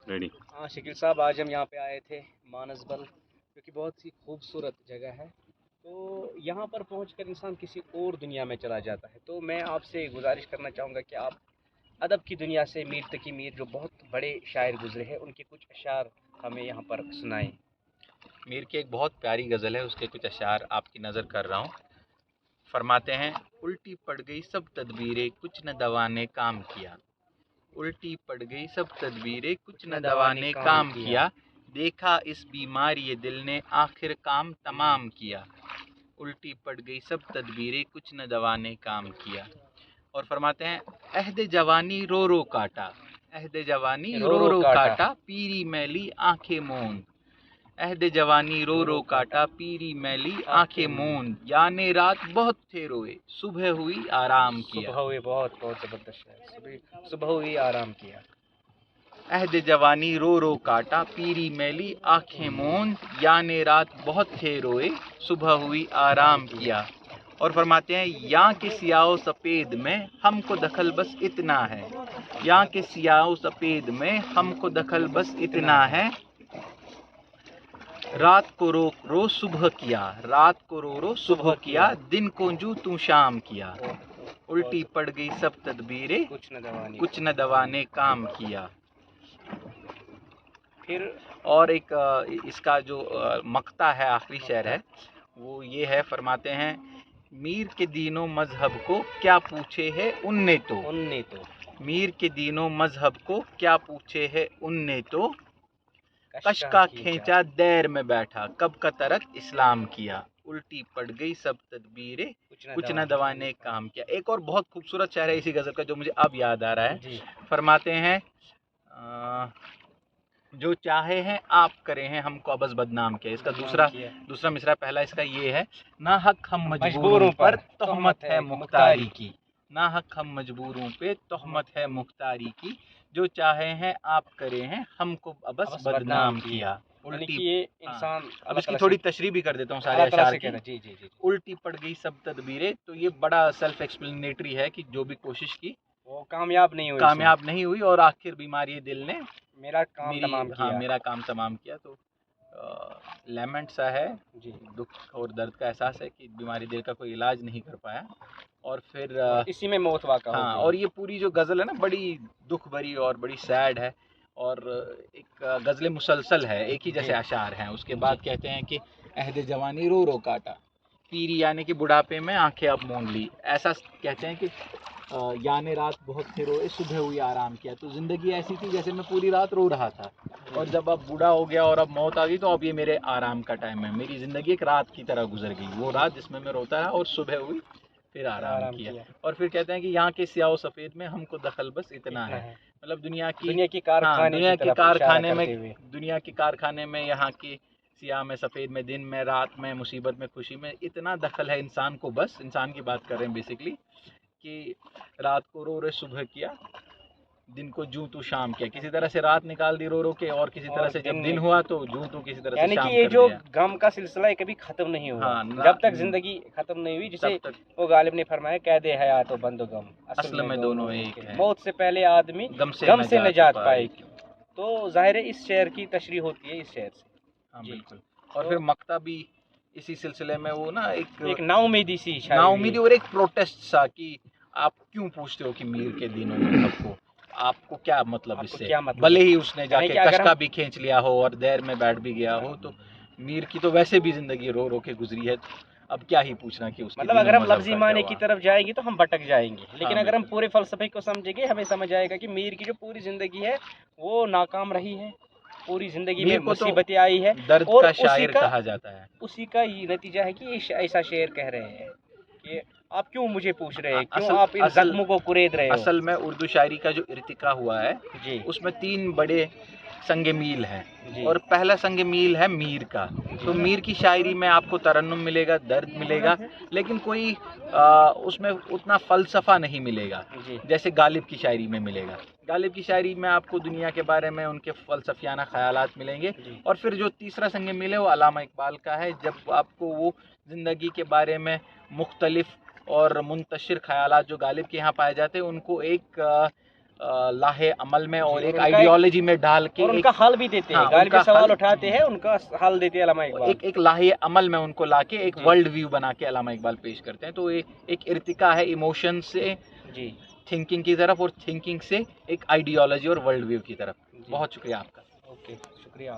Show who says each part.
Speaker 1: Ready.
Speaker 2: हाँ शकील साहब, आज हम यहाँ पे आए थे मानसबल, जो कि बहुत ही खूबसूरत जगह है। तो यहाँ पर पहुँचकर इंसान किसी और दुनिया में चला जाता है। तो मैं आपसे गुजारिश करना चाहूँगा कि आप अदब की दुनिया से मीर तकी मीर, जो बहुत बड़े शायर गुजरे हैं, उनके कुछ अशार हमें यहाँ पर सुनाएं।
Speaker 3: मीर की एक बहुत प्यारी गज़ल है, उसके कुछ अशार आपकी नज़र कर रहा हूँ। फरमाते हैं, उल्टी पड़ गई सब तदबीरें, कुछ न दवा ने काम किया। उल्टी पड़ गई सब तदबीरें, कुछ न दवा ने काम किया। देखा इस बीमारी ये दिल ने, आखिर काम तमाम किया। उल्टी पड़ गई सब तदबीरें, कुछ न दवा ने काम किया। और फरमाते हैं, अहद जवानी रो रो काटा, अहद जवानी रो रो काटा, पीरी मैली आंखें मूंद। अहद जवानी रो रो काटा, पीरी मैली आंखें मूंद। याने रात बहुत थे रोए, सुबह हुई आराम किया।
Speaker 2: सुबह हुई, बहुत बहुत ज़बरदस्त शायर, सुबह हुई आराम किया।
Speaker 3: अहद जवानी रो रो काटा, पीरी मैली आंखें मूंद। याने रात बहुत थे रोए, सुबह हुई आराम किया। और फरमाते हैं, यहाँ के सियाओ सफ़ेद में हमको दखल बस इतना है। यहाँ के सियाओ सफ़ेद में हमको दखल बस इतना है। रात को रो रो सुबह किया, रात को रो रो सुबह किया, दिन को जू तू शाम किया। उल्टी पड़ गई सब तदबीरें, कुछ न दवा ने काम किया।
Speaker 2: फिर
Speaker 3: और एक इसका जो मक्ता है, आखिरी शेर है, वो ये है। फरमाते हैं, मीर के दीनों मजहब को क्या पूछे है उनने तो, मीर के दीनों मजहब को क्या पूछे है उनने तो। कश का खींचा दैर में बैठा, कब का तरक इस्लाम किया। उल्टी पड़ गई सब तदबीरें, कुछ न दवा ने काम किया। एक और बहुत खूबसूरत शेर है इसी गज़ल का, जो मुझे अब याद आ रहा है। फरमाते हैं, जो चाहे हैं आप करे हैं, हमको अबस बदनाम किया। इसका दूसरा मिसरा, पहला इसका ये है, ना हक हम मजबूरों पर तोहमत है मुख्तारी की, ना हक हम मजबूरों पे तोहमत है मुख्तारी की। जो चाहे हैं आप करे हैं, हमको अबस बदनाम किया। उल्टी
Speaker 2: ये इंसान,
Speaker 3: अब इसकी थोड़ी तशरीह भी कर देता हूँ सारे अशार की।
Speaker 2: जी।
Speaker 3: उल्टी पड़ गई सब तदबीरें, तो ये बड़ा सेल्फ एक्सप्लेनेटरी है कि जो भी कोशिश की
Speaker 2: वो कामयाब नहीं हुई,
Speaker 3: और आखिर बीमारी दिल ने
Speaker 2: मेरा काम
Speaker 3: तमाम किया। तो लेमेंट सा है
Speaker 2: जी,
Speaker 3: दुख और दर्द का एहसास है कि बीमारी दिल का कोई इलाज नहीं कर पाया, और फिर
Speaker 2: इसी में मौत वाक़ा हो गई।
Speaker 3: और ये पूरी जो गज़ल है ना, बड़ी दुख भरी और बड़ी सैड है, और एक गज़ल मुसलसल है, एक ही जैसे अशार हैं। उसके बाद कहते हैं कि अहद जवानी रो रो काटा, पीरी यानी कि बुढ़ापे में आंखें अब मूंद ली। ऐसा कहते हैं कि याने रात बहुत थे रोए, सुबह हुई आराम किया। तो ज़िंदगी ऐसी थी जैसे मैं पूरी रात रो रहा था, और जब अब बूढ़ा हो गया और अब मौत आ गई, तो अब ये मेरे आराम का टाइम है। मेरी ज़िंदगी एक रात की तरह गुजर गई, वो रात जिसमें मैं रोता रहा और सुबह हुई फिर आराम किया। और फिर कहते हैं कि यहाँ के स्याह सफ़ेद में हमको दखल बस इतना है। मतलब दुनिया के कारखाने में यहाँ की सियाह में, सफ़ेद में, दिन में, रात में, मुसीबत में, खुशी में, इतना दखल है इंसान को। बस इंसान की बात कर रहे हैं बेसिकली, कि रात को रो रो सुबह किया, दिन को जूं तू शाम किया। किसी तरह से रात निकाल दी रो रो के, और किसी तरह से जब दिन हुआ तो जूं तू किसी तरह से शाम कर दिया।
Speaker 2: यानी कि ये जो गम का सिलसिला है कभी खत्म नहीं हुआ। जब तक जिंदगी खत्म नहीं हुई, जिसे वो गालिब ने फरमाया, कैदे हयात और बंदो गम
Speaker 3: असल में दोनों एक है,
Speaker 2: मौत से पहले आदमी गम से नजात पाएगी। तो जाहिर है इस शेर की तशरीह होती है इस शेर से।
Speaker 3: हाँ बिल्कुल। और फिर मक्ता भी इसी सिलसिले में, वो ना एक
Speaker 2: नाउमीदी सी,
Speaker 3: नाउमीदी और एक प्रोटेस्ट सा, कि आप क्यों पूछते हो कि मीर के दिनों में आपको आपको क्या मतलब इससे, भले ही उसने जाके कशका भी खींच लिया हो और देर में बैठ भी गया हो, तो मीर की तो वैसे भी जिंदगी रो रो के गुजरी है। अब क्या ही पूछना कि उसके,
Speaker 2: मतलब अगर हम लफ्जी माने की तरफ जाएंगे तो हम भटक जाएंगे, लेकिन अगर हम पूरे फलसफे को समझेंगे, हमें समझ आएगा कि मीर की जो पूरी जिंदगी है वो नाकाम रही है। पूरी जिंदगी में मुसीबतें आई है,
Speaker 3: दर्द का शायर कहा जाता है।
Speaker 2: उसी का ये नतीजा है कि ऐसा शेर कह रहे हैं कि आप क्यों मुझे पूछ रहे हैं, क्यों आप इन जख्मों को कुरेद रहे हो।
Speaker 3: असल में उर्दू शायरी का जो इर्तिका हुआ है जी, उसमें 3 बड़े संग मील हैं, और पहला संग मील है मीर का। तो मीर की शायरी में आपको तरन्नुम मिलेगा, दर्द मिलेगा, लेकिन कोई उसमें उतना फ़लसफ़ा नहीं मिलेगा जैसे गालिब की शायरी में मिलेगा। गालिब की शायरी में आपको दुनिया के बारे में उनके फ़लसफ़ियाना ख़यालात मिलेंगे। और फिर जो तीसरा संग मील है वो अल्लामा इकबाल का है, जब आपको वो ज़िंदगी के बारे में मुख्तलिफ़ और मुंतशिर ख़यालात जो गालिब के यहाँ पाए जाते हैं, उनको एक लाहे अमल में और
Speaker 2: जी,
Speaker 3: एक
Speaker 2: और उनका
Speaker 3: आइडियोलॉजी में डाल के
Speaker 2: اور ان کا حل بھی دیتے ہیں,
Speaker 3: ہاں،
Speaker 2: غالب
Speaker 3: ان کا
Speaker 2: سوال
Speaker 3: حل-
Speaker 2: اٹھاتے ہیں, ان کا حل دیتے ہیں علامہ اقبال.
Speaker 3: ایک لاہے عمل میں ان کو لا کے ایک
Speaker 2: جی.
Speaker 3: ورلڈ ویو بنا کے علامہ اقبال پیش کرتے ہیں. تو یہ ایک ارتقا ہے ایموشن سے
Speaker 2: جی
Speaker 3: تھنکنگ کی طرف اور تھنکنگ سے ایک آئیڈیالوجی اور ورلڈ ویو کی طرف.
Speaker 2: جی,
Speaker 3: بہت شکریہ آپ کا.
Speaker 2: اوکے, شکریہ آپ.